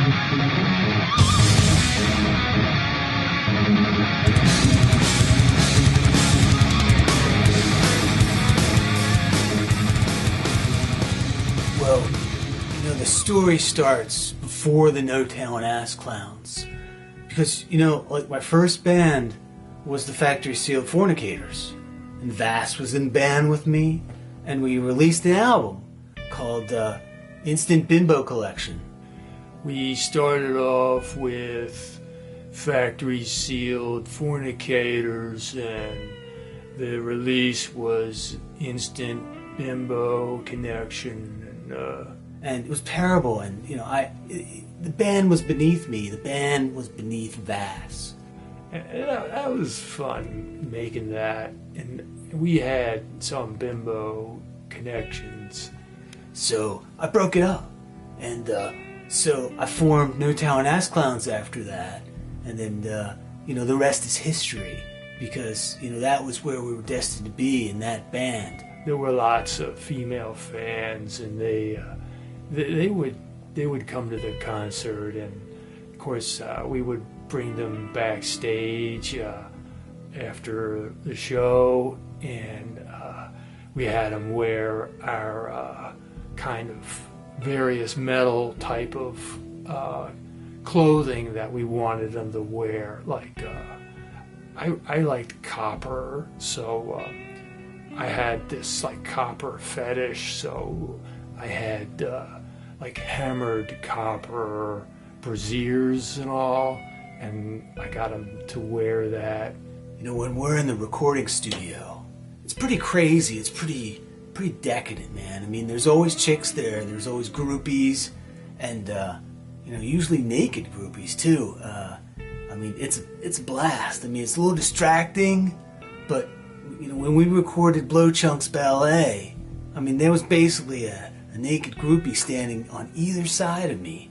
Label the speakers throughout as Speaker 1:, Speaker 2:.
Speaker 1: Well, the story starts before the No Talent Ass Clowns. Because, like my first band was the Factory Sealed Fornicators. And Vas was in band with me. And we released an album called Instant Bimbo Collection.
Speaker 2: We started off with Factory Sealed Fornicators, and the release was Instant Bimbo Connection.
Speaker 1: And it was terrible, and the band was beneath me. The band was beneath Vas.
Speaker 2: And that was fun making that, and we had some bimbo connections.
Speaker 1: So I broke it up, and so I formed No Talent Ass Clowns after that, and then the rest is history, because that was where we were destined to be in that band.
Speaker 2: There were lots of female fans, and they would come to the concert, and of course we would bring them backstage after the show, and we had them wear our kind of various metal type of clothing that we wanted them to wear. Like I liked copper, so I had this like copper fetish, so I had like hammered copper brassiers and all, and I got them to wear that.
Speaker 1: When we're in the recording studio, it's pretty crazy. It's pretty decadent, man. I mean, there's always chicks there. There's always groupies, and usually naked groupies too. I mean, it's a blast. I mean, it's a little distracting, but when we recorded Blow Chunk's Ballet, I mean, there was basically a naked groupie standing on either side of me.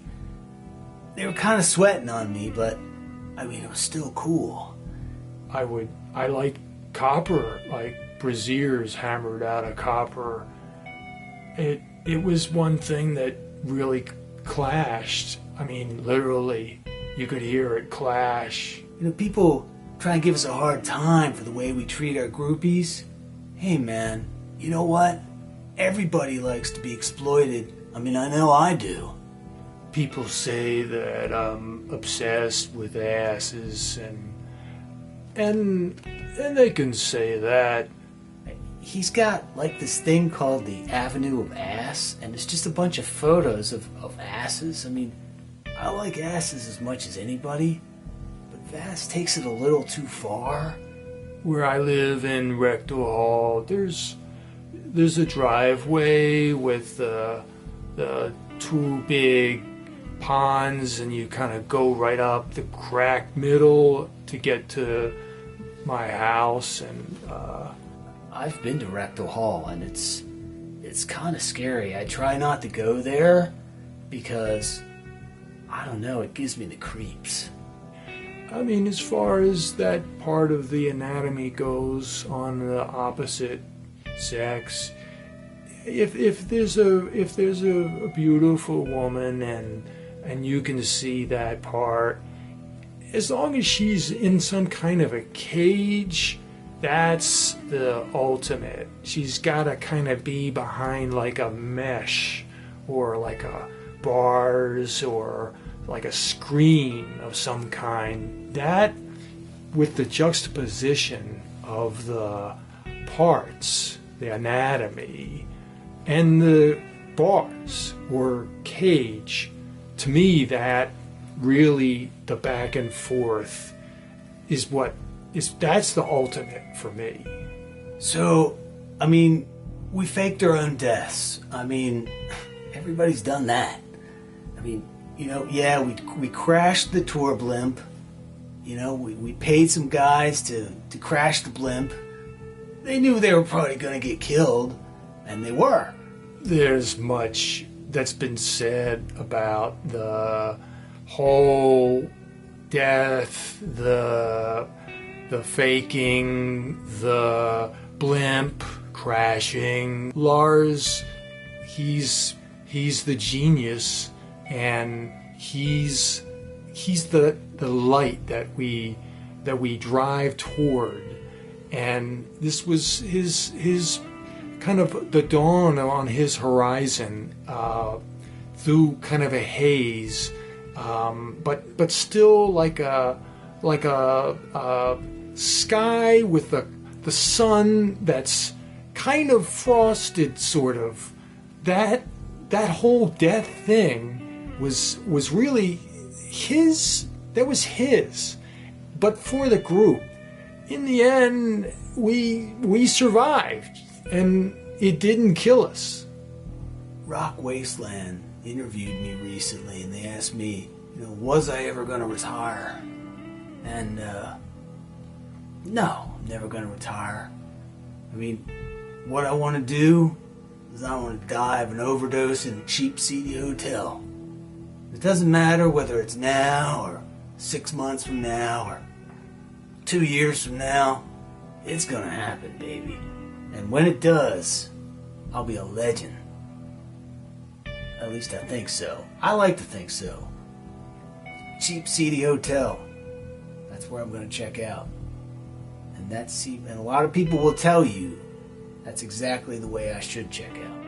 Speaker 1: They were kind of sweating on me, but I mean, it was still cool.
Speaker 2: I liked copper, like brassiers hammered out of copper. It was one thing that really clashed. I mean, literally, you could hear it clash.
Speaker 1: People try and give us a hard time for the way we treat our groupies. Hey man, you know what? Everybody likes to be exploited. I mean, I know I do.
Speaker 2: People say that I'm obsessed with asses, and they can say that.
Speaker 1: He's got like this thing called the Avenue of Ass, and it's just a bunch of photos of asses. I mean, I like asses as much as anybody, but Vas takes it a little too far.
Speaker 2: Where I live in Rectal Hall, there's a driveway with the two big ponds, and you kind of go right up the cracked middle to get to my house. And
Speaker 1: I've been to Rectal Hall, and it's kind of scary. I try not to go there because I don't know, it gives me the creeps.
Speaker 2: I mean, as far as that part of the anatomy goes on the opposite sex, if there's a beautiful woman and you can see that part, as long as she's in some kind of a cage, that's the ultimate. She's got to kind of be behind like a mesh or like a bars or like a screen of some kind. That, with the juxtaposition of the parts, the anatomy, and the bars or cage, to me that really, the back and forth that's the ultimate for me.
Speaker 1: So, I mean, we faked our own deaths. I mean, everybody's done that. I mean, yeah, we crashed the tour blimp. We paid some guys to crash the blimp. They knew they were probably going to get killed, and they were.
Speaker 2: There's much that's been said about the whole death, the faking, the blimp crashing. Lars, he's the genius, and he's the light that we drive toward, and this was his kind of the dawn on his horizon, through kind of a haze, but still like a sky with the sun that's kind of frosted, sort of. That whole death thing was really his. That was his, but for the group. In the end, we survived, and it didn't kill us.
Speaker 1: Rock Wasteland interviewed me recently, and they asked me, was I ever going to retire? And no, I'm never going to retire. I mean, what I want to do is I want to die of an overdose in a cheap, seedy hotel. It doesn't matter whether it's now or 6 months from now or 2 years from now. It's going to happen, baby. And when it does, I'll be a legend. At least I think so. I like to think so. Cheap, seedy hotel. That's where I'm going to check out. And a lot of people will tell you that's exactly the way I should check out.